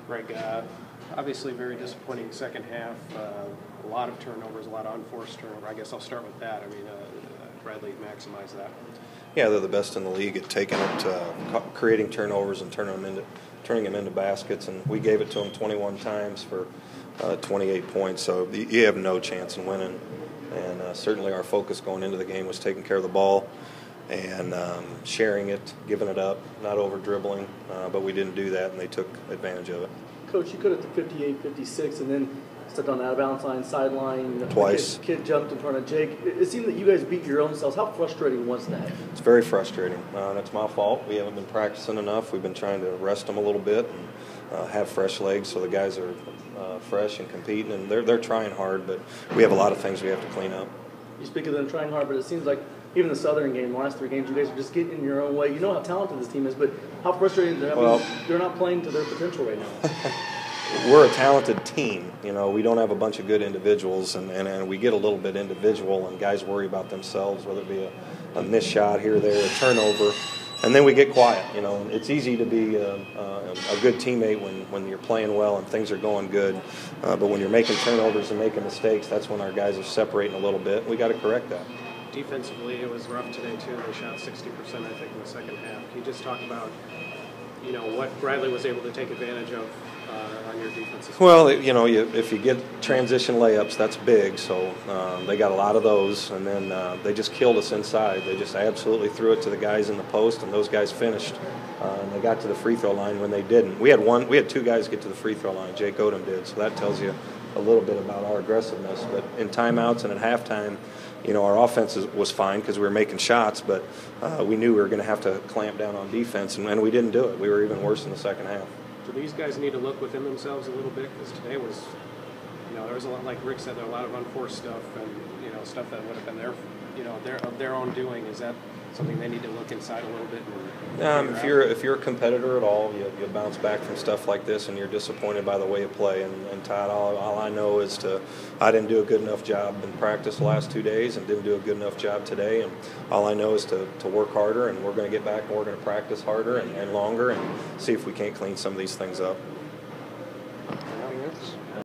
Greg, obviously very disappointing second half. A lot of turnovers, a lot of unforced turnover. I guess I'll start with that. I mean, Bradley maximized that. Yeah, they're the best in the league at taking it, creating turnovers and turning them into baskets. And we gave it to them 21 times for 28 points. So you have no chance in winning. And certainly our focus going into the game was taking care of the ball and sharing it, giving it up, not over dribbling. But we didn't do that, and they took advantage of it. Coach, you could have to 58, 56, and then stepped on the out-of-bounds line, sideline. Twice. Kid jumped in front of Jake. It seemed that you guys beat your own selves. How frustrating was that? It's very frustrating. That's my fault. We haven't been practicing enough. We've been trying to rest them a little bit and have fresh legs so the guys are fresh and competing. And they're trying hard, but we have a lot of things we have to clean up. You speak of them trying hard, but it seems like even the Southern game, the last 3 games, you guys are just getting in your own way. You know how talented this team is, but how frustrating is it? I mean, they're not playing to their potential right now. We're a talented team. You know, we don't have a bunch of good individuals, and we get a little bit individual, and guys worry about themselves, whether it be a missed shot here or there, a turnover, and then we get quiet. You know, it's easy to be a good teammate when you're playing well and things are going good, but when you're making turnovers and making mistakes, that's when our guys are separating a little bit. We got to correct that. Defensively, it was rough today too. They shot 60%, I think, in the second half. Can you just talk about, you know, what Bradley was able to take advantage of on your defense? Well, you know, if you get transition layups, that's big. So they got a lot of those, and then they just killed us inside. They just absolutely threw it to the guys in the post, and those guys finished. And they got to the free throw line when they didn't. We had 2 guys get to the free throw line. Jake Odom did, so that tells you a little bit about our aggressiveness. But in timeouts and at halftime, you know, our offense was fine because we were making shots, but we knew we were going to have to clamp down on defense, and we didn't do it. We were even worse in the second half. Do these guys need to look within themselves a little bit? Because today was, you know, there was a lot, like Rick said, there were a lot of unforced stuff and, you know, stuff that would have been their own doing. Is that something they need to look inside a little bit? If you're a competitor at all, you bounce back from stuff like this, and you're disappointed by the way you play. And Todd, all I know is I didn't do a good enough job in practice the last 2 days, and didn't do a good enough job today. And all I know is to work harder, and we're going to get back and we're going to practice harder and longer, and see if we can't clean some of these things up.